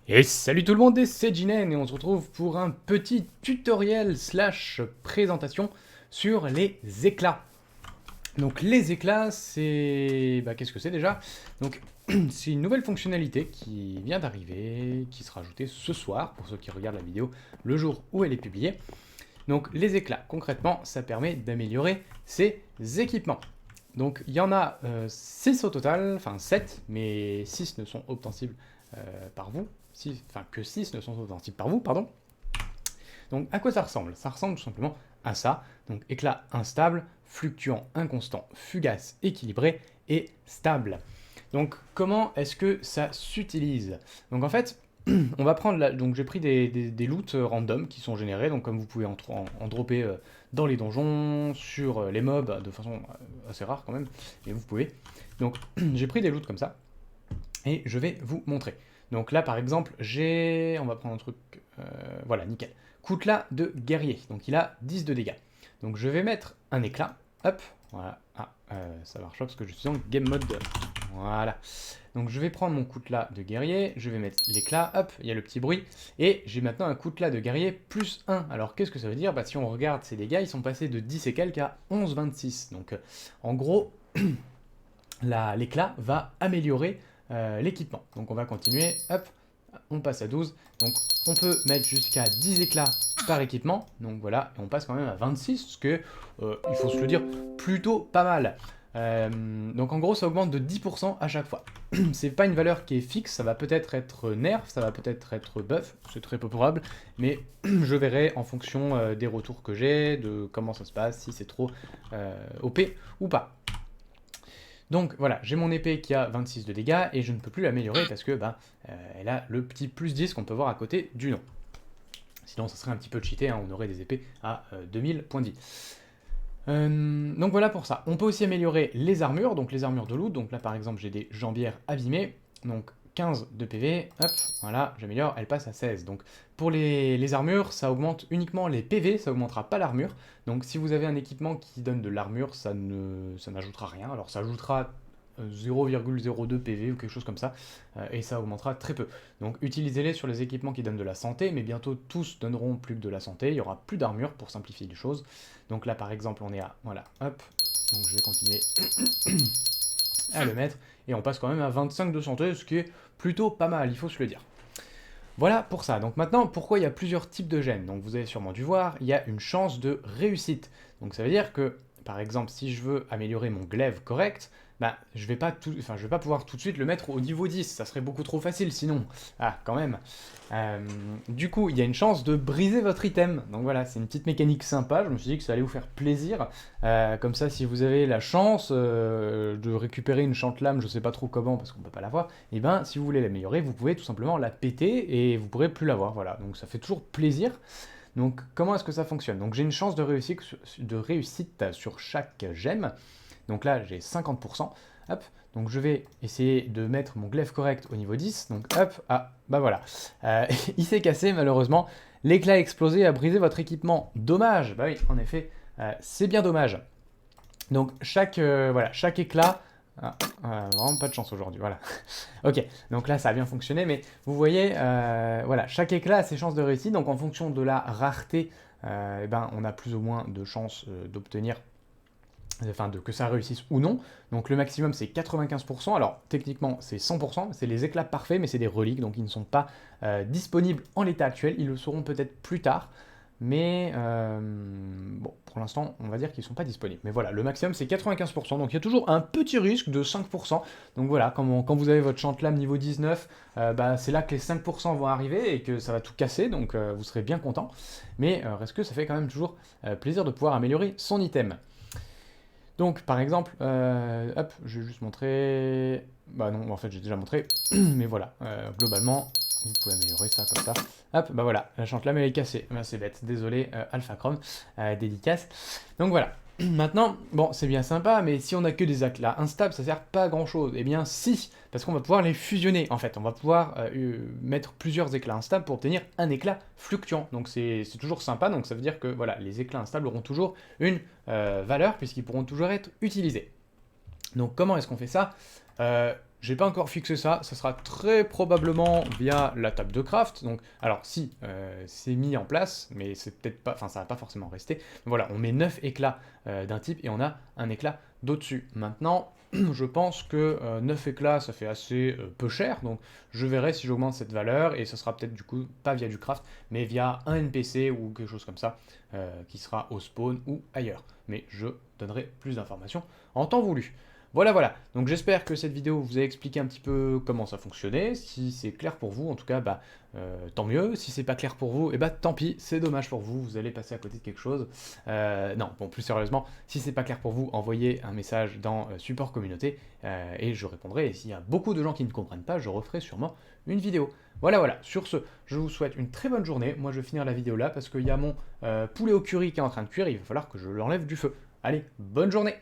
Et salut tout le monde, c'est Jinen et on se retrouve pour un petit tutoriel slash présentation sur les éclats. Donc les éclats, c'est... qu'est-ce que c'est déjà? Donc c'est une nouvelle fonctionnalité qui vient d'arriver, qui sera ajoutée ce soir, pour ceux qui regardent la vidéo le jour où elle est publiée. Donc les éclats, concrètement, ça permet d'améliorer ses équipements. Donc il y en a 6 au total, enfin 7, mais 6 ne sont obtensibles par vous. Que 6 ne sont obtensibles par vous, pardon. Donc à quoi ça ressemble? Ça ressemble tout simplement à ça. Donc éclat instable, fluctuant, inconstant, fugace, équilibré et stable. Donc comment est-ce que ça s'utilise? Donc en fait, on va prendre donc j'ai pris des loots random qui sont générés, donc comme vous pouvez en dropper dans les donjons, sur les mobs, de façon assez rare quand même, mais vous pouvez. Donc j'ai pris des loots comme ça, et je vais vous montrer. Donc là par exemple, on va prendre un truc, voilà, nickel. Coutelas de guerrier, donc il a 10 de dégâts. Donc je vais mettre un éclat, hop, voilà, ça marche pas parce que je suis en game mode 2. Voilà. Donc je vais prendre mon coutelas de guerrier, je vais mettre l'éclat, hop, il y a le petit bruit, et j'ai maintenant un coutelas de guerrier plus 1. Alors qu'est-ce que ça veut dire? Si on regarde ces dégâts, ils sont passés de 10 et quelques à 11,26. Donc en gros, l'éclat va améliorer l'équipement. Donc on va continuer, hop, on passe à 12. Donc on peut mettre jusqu'à 10 éclats par équipement. Donc voilà, et on passe quand même à 26, ce que, il faut se le dire, plutôt pas mal. Donc en gros, ça augmente de 10% à chaque fois. C'est pas une valeur qui est fixe, ça va peut-être être nerf, ça va peut-être être buff, c'est très peu probable, mais je verrai en fonction des retours que j'ai, de comment ça se passe, si c'est trop OP ou pas. Donc voilà, j'ai mon épée qui a 26 de dégâts et je ne peux plus l'améliorer parce que elle a le petit plus 10 qu'on peut voir à côté du nom. Sinon ça serait un petit peu cheaté, hein, on aurait des épées à 2000 points de vie. Donc voilà pour ça. On peut aussi améliorer les armures, donc les armures de loot. Donc là par exemple j'ai des jambières abîmées, donc 15 de PV, hop, voilà, j'améliore, elle passe à 16. Donc pour les armures, ça augmente uniquement les PV, ça augmentera pas l'armure. Donc si vous avez un équipement qui donne de l'armure, ça n'ajoutera rien. Alors ça ajoutera 0,02 PV ou quelque chose comme ça, et ça augmentera très peu. Donc utilisez-les sur les équipements qui donnent de la santé, mais bientôt tous donneront plus que de la santé, il y aura plus d'armure pour simplifier les choses. Donc là par exemple on est à, voilà, hop, donc je vais continuer à le mettre, et on passe quand même à 25 de santé, ce qui est plutôt pas mal, il faut se le dire. Voilà pour ça. Donc maintenant, pourquoi il y a plusieurs types de gènes? Donc vous avez sûrement dû voir, il y a une chance de réussite. Donc ça veut dire que, par exemple, si je veux améliorer mon glaive correct, je vais pas pouvoir tout de suite le mettre au niveau 10. Ça serait beaucoup trop facile sinon. Ah, quand même. Du coup, il y a une chance de briser votre item. Donc voilà, c'est une petite mécanique sympa. Je me suis dit que ça allait vous faire plaisir. Comme ça, si vous avez la chance de récupérer une chante-lame, je sais pas trop comment parce qu'on peut pas l'avoir, et si vous voulez l'améliorer, vous pouvez tout simplement la péter et vous pourrez plus l'avoir. Voilà, donc ça fait toujours plaisir. Donc comment est-ce que ça fonctionne? Donc j'ai une chance de réussite sur chaque gemme. Donc là j'ai 50%. Hop, donc je vais essayer de mettre mon glaive correct au niveau 10. Donc hop, voilà. Il s'est cassé malheureusement. L'éclat a explosé, a brisé votre équipement. Dommage. Bah oui, en effet, c'est bien dommage. Donc chaque éclat... vraiment pas de chance aujourd'hui, voilà. Ok, donc là ça a bien fonctionné, mais vous voyez, voilà, chaque éclat a ses chances de réussite, donc en fonction de la rareté, on a plus ou moins de chances d'obtenir, que ça réussisse ou non. Donc le maximum c'est 95%, alors techniquement c'est 100%, c'est les éclats parfaits, mais c'est des reliques, donc ils ne sont pas disponibles en l'état actuel, ils le seront peut-être plus tard. Mais bon, pour l'instant, on va dire qu'ils ne sont pas disponibles. Mais voilà, le maximum c'est 95%, donc il y a toujours un petit risque de 5%. Donc voilà, quand vous avez votre chante-lame niveau 19, c'est là que les 5% vont arriver et que ça va tout casser, donc vous serez bien content. Mais reste que ça fait quand même toujours plaisir de pouvoir améliorer son item. Donc par exemple, hop, je vais juste montrer... Bah non, en fait j'ai déjà montré, mais voilà, globalement, vous pouvez améliorer ça comme ça. Hop, bah voilà, la chante-lame elle est cassée. C'est bête, désolé, Alpha Chrome, dédicace. Donc voilà. Maintenant, bon, c'est bien sympa, mais si on a que des éclats instables, ça sert pas à grand chose. Eh bien, si, parce qu'on va pouvoir les fusionner. En fait, on va pouvoir mettre plusieurs éclats instables pour obtenir un éclat fluctuant. Donc c'est toujours sympa. Donc ça veut dire que voilà, les éclats instables auront toujours une valeur puisqu'ils pourront toujours être utilisés. Donc comment est-ce qu'on fait ça? J'ai pas encore fixé ça, ça sera très probablement via la table de craft. Donc, alors si, c'est mis en place, mais c'est peut-être pas, enfin ça va pas forcément rester. Voilà, on met 9 éclats d'un type et on a un éclat d'au-dessus. Maintenant, je pense que 9 éclats, ça fait assez peu cher, donc je verrai si j'augmente cette valeur, et ça sera peut-être du coup pas via du craft, mais via un NPC ou quelque chose comme ça, qui sera au spawn ou ailleurs. Mais je donnerai plus d'informations en temps voulu. Voilà, voilà. Donc j'espère que cette vidéo vous a expliqué un petit peu comment ça fonctionnait. Si c'est clair pour vous, en tout cas, bah, tant mieux. Si c'est pas clair pour vous, et bah tant pis, c'est dommage pour vous. Vous allez passer à côté de quelque chose. Non, bon, plus sérieusement, si c'est pas clair pour vous, envoyez un message dans support communauté et je répondrai. Et s'il y a beaucoup de gens qui ne comprennent pas, je referai sûrement une vidéo. Voilà, voilà. Sur ce, je vous souhaite une très bonne journée. Moi, je vais finir la vidéo là parce qu'il y a mon poulet au curry qui est en train de cuire. Il va falloir que je l'enlève du feu. Allez, bonne journée!